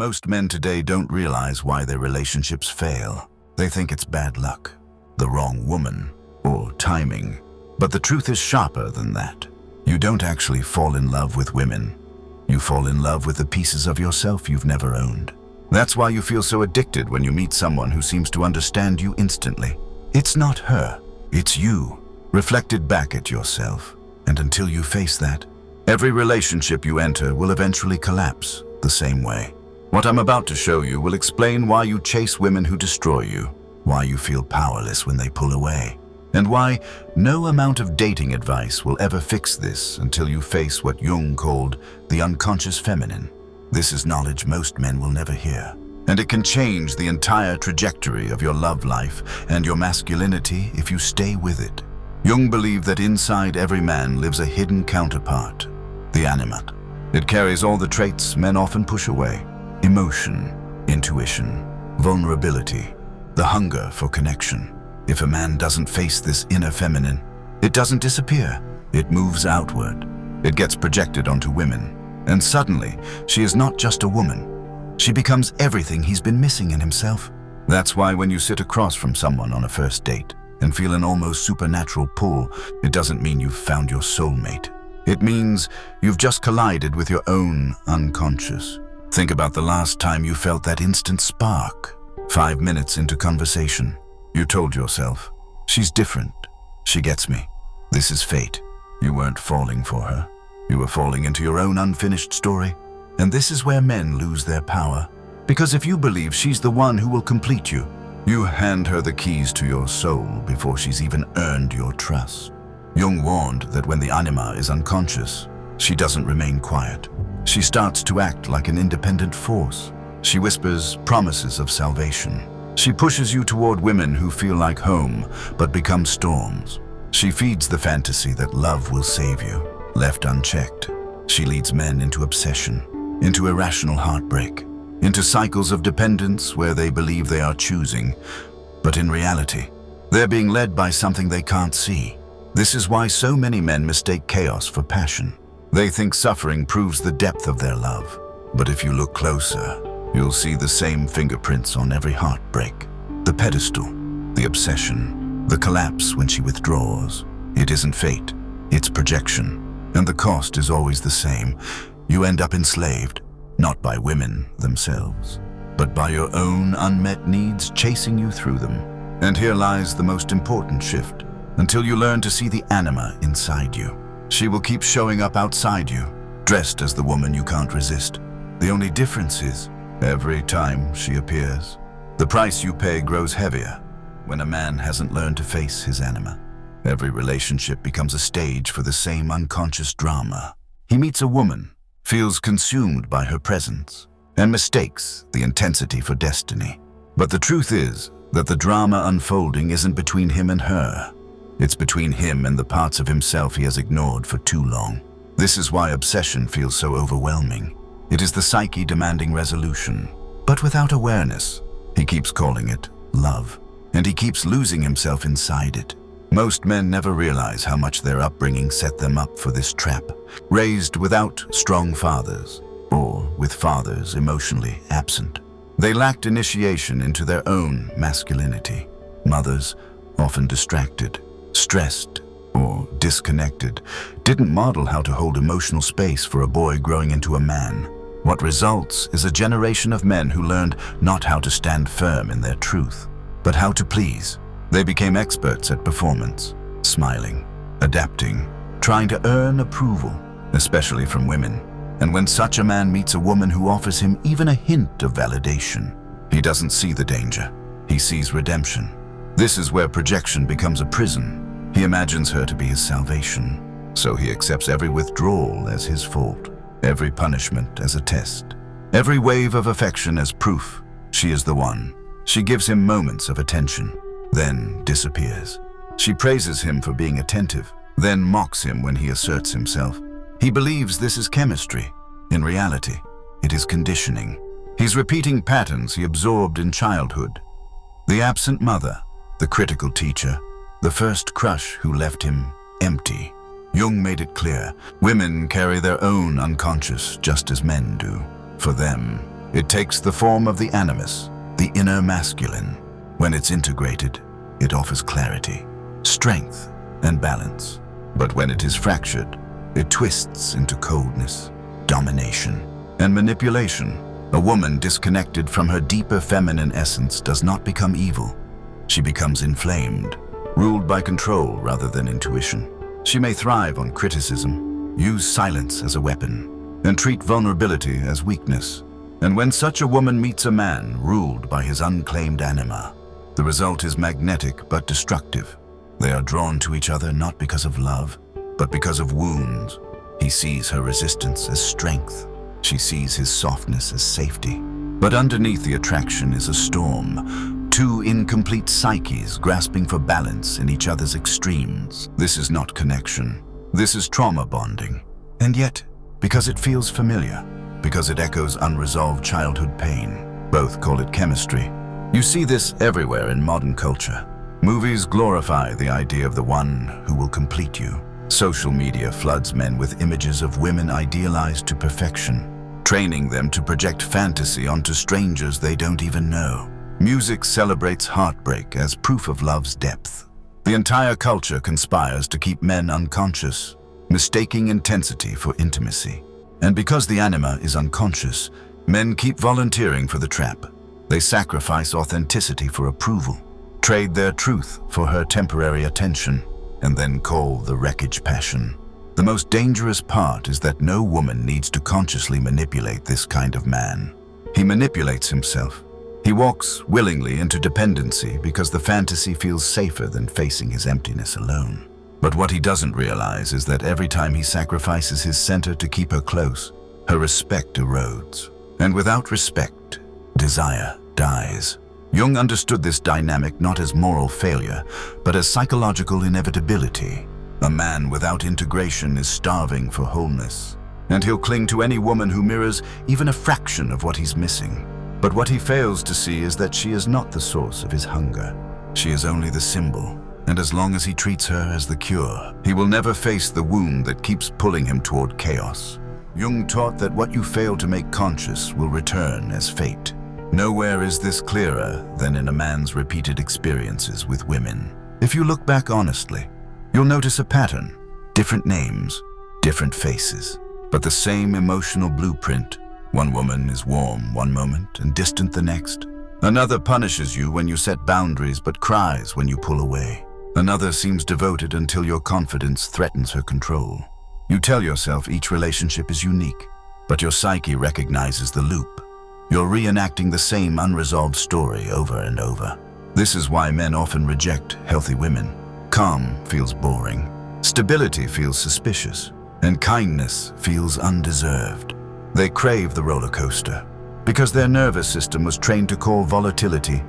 Most men today don't realize why their relationships fail. They think it's bad luck, the wrong woman, or timing. But the truth is sharper than that. You don't actually fall in love with women. You fall in love with the pieces of yourself you've never owned. That's why you feel so addicted when you meet someone who seems to understand you instantly. It's not her, it's you, reflected back at yourself. And until you face that, every relationship you enter will eventually collapse the same way. What I'm about to show you will explain why you chase women who destroy you, why you feel powerless when they pull away, and why no amount of dating advice will ever fix this until you face what Jung called the unconscious feminine. This is knowledge most men will never hear, and it can change the entire trajectory of your love life and your masculinity if you stay with it. Jung believed that inside every man lives a hidden counterpart, the anima. It carries all the traits men often push away: emotion, intuition, vulnerability, the hunger for connection. If a man doesn't face this inner feminine, it doesn't disappear. It moves outward. It gets projected onto women. And suddenly, she is not just a woman. She becomes everything he's been missing in himself. That's why when you sit across from someone on a first date and feel an almost supernatural pull, it doesn't mean you've found your soulmate. It means you've just collided with your own unconscious. Think about the last time you felt that instant spark. 5 minutes into conversation, you told yourself, she's different. She gets me. This is fate. You weren't falling for her. You were falling into your own unfinished story. And this is where men lose their power. Because if you believe she's the one who will complete you, you hand her the keys to your soul before she's even earned your trust. Jung warned that when the anima is unconscious, she doesn't remain quiet. She starts to act like an independent force. She whispers promises of salvation. She pushes you toward women who feel like home, but become storms. She feeds the fantasy that love will save you. Left unchecked, she leads men into obsession, into irrational heartbreak, into cycles of dependence where they believe they are choosing, but in reality, they're being led by something they can't see. This is why so many men mistake chaos for passion. They think suffering proves the depth of their love. But if you look closer, you'll see the same fingerprints on every heartbreak. The pedestal, the obsession, the collapse when she withdraws. It isn't fate, it's projection. And the cost is always the same. You end up enslaved, not by women themselves, but by your own unmet needs chasing you through them. And here lies the most important shift. Until you learn to see the anima inside you, she will keep showing up outside you, dressed as the woman you can't resist. The only difference is, every time she appears, the price you pay grows heavier when a man hasn't learned to face his anima. Every relationship becomes a stage for the same unconscious drama. He meets a woman, feels consumed by her presence, and mistakes the intensity for destiny. But the truth is that the drama unfolding isn't between him and her. It's between him and the parts of himself he has ignored for too long. This is why obsession feels so overwhelming. It is the psyche demanding resolution. But without awareness, he keeps calling it love, and he keeps losing himself inside it. Most men never realize how much their upbringing set them up for this trap. Raised without strong fathers, or with fathers emotionally absent. They lacked initiation into their own masculinity. Mothers, often distracted, stressed, or disconnected, didn't model how to hold emotional space for a boy growing into a man. What results is a generation of men who learned not how to stand firm in their truth, but how to please. They became experts at performance, smiling, adapting, trying to earn approval, especially from women. And when such a man meets a woman who offers him even a hint of validation, he doesn't see the danger, he sees redemption. This is where projection becomes a prison. He imagines her to be his salvation, so he accepts every withdrawal as his fault, every punishment as a test, every wave of affection as proof she is the one. She gives him moments of attention, then disappears. She praises him for being attentive, then mocks him when he asserts himself. He believes this is chemistry. In reality, it is conditioning. He's repeating patterns he absorbed in childhood. The absent mother, the critical teacher, the first crush who left him empty. Jung made it clear, women carry their own unconscious just as men do. For them, It takes the form of the animus, the inner masculine. When it's integrated, it offers clarity, strength, and balance. But when it is fractured, it twists into coldness, domination, and manipulation. A woman disconnected from her deeper feminine essence does not become evil. She becomes inflamed, ruled by control rather than intuition. She may thrive on criticism, use silence as a weapon, and treat vulnerability as weakness. And when such a woman meets a man ruled by his unclaimed anima, the result is magnetic but destructive. They are drawn to each other not because of love, but because of wounds. He sees her resistance as strength. She sees his softness as safety. But underneath the attraction is a storm, two incomplete psyches grasping for balance in each other's extremes. This is not connection. This is trauma bonding. And yet, because it feels familiar, because it echoes unresolved childhood pain, both call it chemistry. You see this everywhere in modern culture. Movies glorify the idea of the one who will complete you. Social media floods men with images of women idealized to perfection, training them to project fantasy onto strangers they don't even know. Music celebrates heartbreak as proof of love's depth. The entire culture conspires to keep men unconscious, mistaking intensity for intimacy. And because the anima is unconscious, men keep volunteering for the trap. They sacrifice authenticity for approval, trade their truth for her temporary attention, and then call the wreckage passion. The most dangerous part is that no woman needs to consciously manipulate this kind of man. He manipulates himself. He walks willingly into dependency because the fantasy feels safer than facing his emptiness alone. But what he doesn't realize is that every time he sacrifices his center to keep her close, her respect erodes. And without respect, desire dies. Jung understood this dynamic not as moral failure, but as psychological inevitability. A man without integration is starving for wholeness, and he'll cling to any woman who mirrors even a fraction of what he's missing. But what he fails to see is that she is not the source of his hunger. She is only the symbol, and as long as he treats her as the cure, he will never face the wound that keeps pulling him toward chaos. Jung taught that what you fail to make conscious will return as fate. Nowhere is this clearer than in a man's repeated experiences with women. If you look back honestly, you'll notice a pattern. Different names, different faces, but the same emotional blueprint. One woman is warm one moment and distant the next. Another punishes you when you set boundaries but cries when you pull away. Another seems devoted until your confidence threatens her control. You tell yourself each relationship is unique, but your psyche recognizes the loop. You're reenacting the same unresolved story over and over. This is why men often reject healthy women. Calm feels boring, stability feels suspicious, and kindness feels undeserved. They crave the roller coaster because their nervous system was trained to call volatility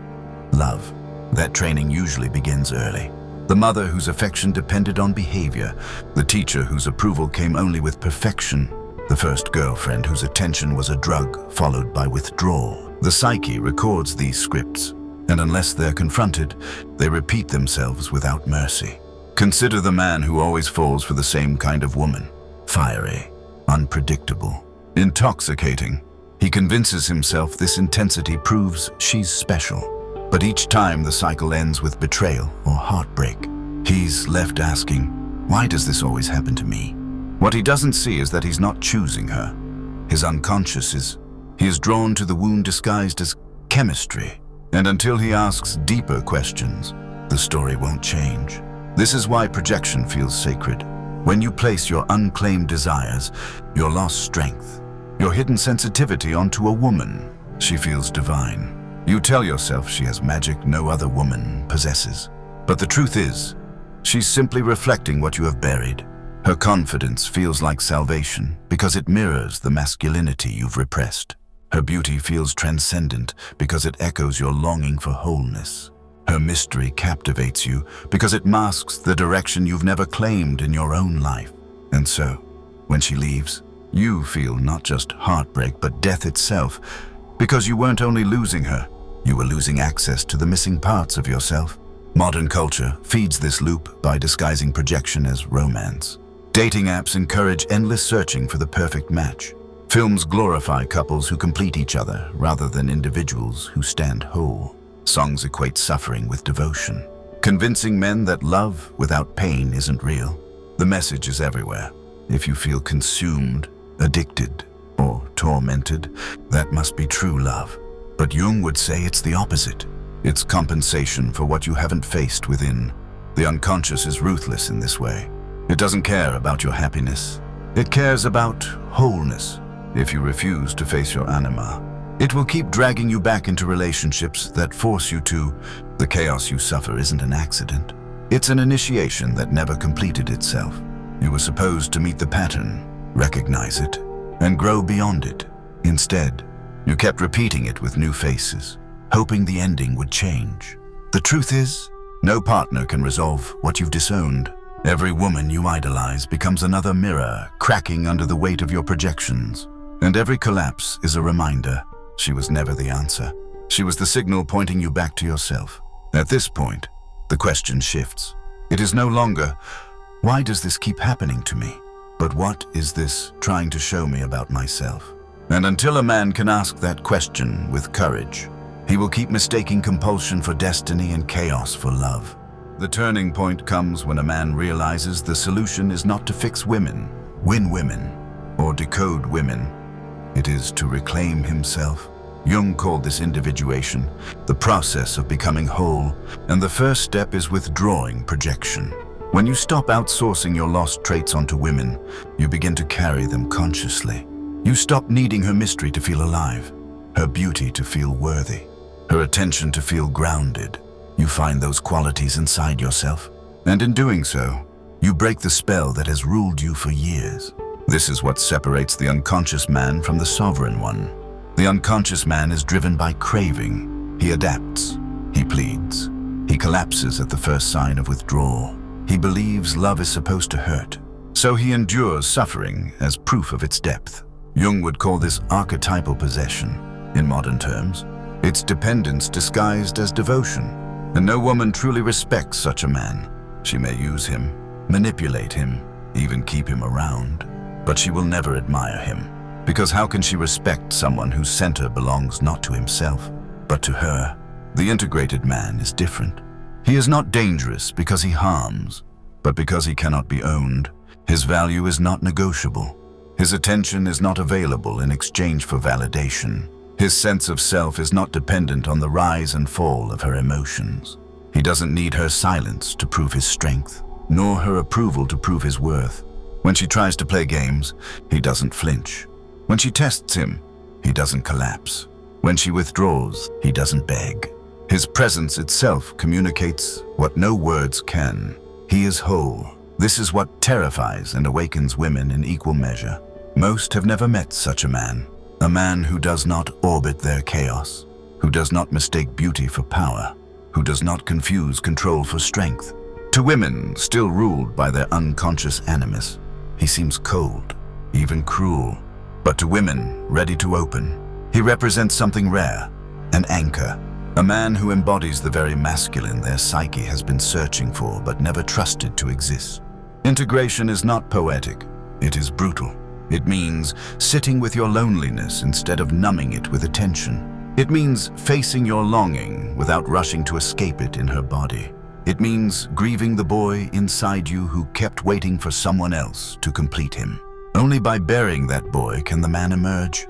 love. That training usually begins early. The mother whose affection depended on behavior, the teacher whose approval came only with perfection, the first girlfriend whose attention was a drug followed by withdrawal. The psyche records these scripts, and unless they're confronted, they repeat themselves without mercy. Consider the man who always falls for the same kind of woman. Fiery, unpredictable, intoxicating. He convinces himself this intensity proves she's special. But each time the cycle ends with betrayal or heartbreak, he's left asking, why does this always happen to me? What he doesn't see is that he's not choosing her. His unconscious is, he is drawn to the wound disguised as chemistry. And until he asks deeper questions, the story won't change. This is why projection feels sacred. When you place your unclaimed desires, your lost strength, your hidden sensitivity onto a woman, she feels divine. You tell yourself she has magic no other woman possesses. But the truth is, she's simply reflecting what you have buried. Her confidence feels like salvation because it mirrors the masculinity you've repressed. Her beauty feels transcendent because it echoes your longing for wholeness. Her mystery captivates you because it masks the direction you've never claimed in your own life. And so, when she leaves, you feel not just heartbreak but death itself, because you weren't only losing her, you were losing access to the missing parts of yourself. Modern culture feeds this loop by disguising projection as romance. Dating apps encourage endless searching for the perfect match. Films glorify couples who complete each other rather than individuals who stand whole. Songs equate suffering with devotion, convincing men that love without pain isn't real. The message is everywhere. If you feel consumed, addicted, or tormented, that must be true love. But Jung would say it's the opposite. It's compensation for what you haven't faced within. The unconscious is ruthless in this way. It doesn't care about your happiness. It cares about wholeness. If you refuse to face your anima, it will keep dragging you back into relationships that force you to. The chaos you suffer isn't an accident. It's an initiation that never completed itself. You were supposed to meet the pattern, recognize it, and grow beyond it. Instead, you kept repeating it with new faces, hoping the ending would change. The truth is, no partner can resolve what you've disowned. Every woman you idolize becomes another mirror cracking under the weight of your projections. And every collapse is a reminder she was never the answer. She was the signal pointing you back to yourself. At this point, the question shifts. It is no longer, why does this keep happening to me? But what is this trying to show me about myself? And until a man can ask that question with courage, he will keep mistaking compulsion for destiny and chaos for love. The turning point comes when a man realizes the solution is not to fix women, win women, or decode women. It is to reclaim himself. Jung called this individuation, the process of becoming whole, and the first step is withdrawing projection. When you stop outsourcing your lost traits onto women, you begin to carry them consciously. You stop needing her mystery to feel alive, her beauty to feel worthy, her attention to feel grounded. You find those qualities inside yourself, and in doing so, you break the spell that has ruled you for years. This is what separates the unconscious man from the sovereign one. The unconscious man is driven by craving. He adapts. He pleads. He collapses at the first sign of withdrawal. He believes love is supposed to hurt, so he endures suffering as proof of its depth. Jung would call this archetypal possession. In modern terms, it's dependence disguised as devotion. And no woman truly respects such a man. She may use him, manipulate him, even keep him around. But she will never admire him. Because how can she respect someone whose center belongs not to himself, but to her? The integrated man is different. He is not dangerous because he harms, but because he cannot be owned. His value is not negotiable. His attention is not available in exchange for validation. His sense of self is not dependent on the rise and fall of her emotions. He doesn't need her silence to prove his strength, nor her approval to prove his worth. When she tries to play games, he doesn't flinch. When she tests him, he doesn't collapse. When she withdraws, he doesn't beg. His presence itself communicates what no words can. He is whole. This is what terrifies and awakens women in equal measure. Most have never met such a man who does not orbit their chaos, who does not mistake beauty for power, who does not confuse control for strength. To women still ruled by their unconscious animus, he seems cold, even cruel. But to women ready to open, he represents something rare, an anchor, a man who embodies the very masculine their psyche has been searching for but never trusted to exist. Integration is not poetic, it is brutal. It means sitting with your loneliness instead of numbing it with attention. It means facing your longing without rushing to escape it in her body. It means grieving the boy inside you who kept waiting for someone else to complete him. Only by burying that boy can the man emerge.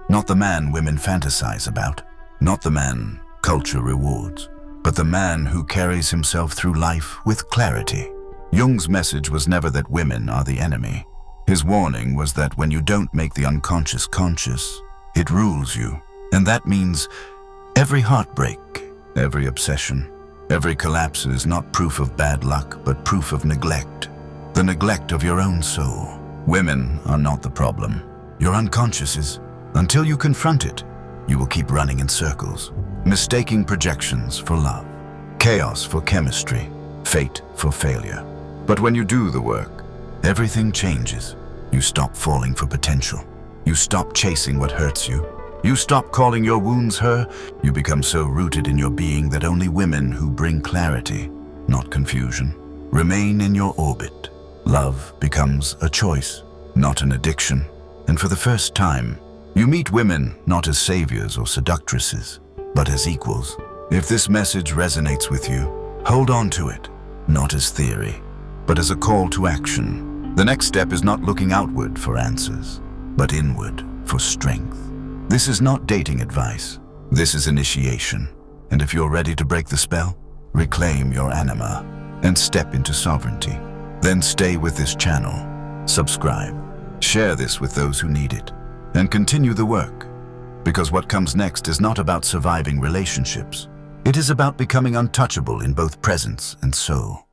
Not the man women fantasize about, not the man culture rewards, but the man who carries himself through life with clarity. Jung's message was never that women are the enemy. His warning was that when you don't make the unconscious conscious, it rules you. And that means every heartbreak, every obsession, every collapse is not proof of bad luck, but proof of neglect. The neglect of your own soul. Women are not the problem. Your unconscious is. Until you confront it, you will keep running in circles, mistaking projections for love, chaos for chemistry, fate for failure. But when you do the work, everything changes. You stop falling for potential. You stop chasing what hurts you. You stop calling your wounds her. You become so rooted in your being that only women who bring clarity, not confusion, remain in your orbit. Love becomes a choice, not an addiction. And for the first time, you meet women not as saviors or seductresses, but as equals. If this message resonates with you, hold on to it, not as theory, but as a call to action. The next step is not looking outward for answers, but inward for strength. This is not dating advice. This is initiation. And if you're ready to break the spell, reclaim your anima and step into sovereignty. Then stay with this channel, subscribe, share this with those who need it, and continue the work. Because what comes next is not about surviving relationships. It is about becoming untouchable in both presence and soul.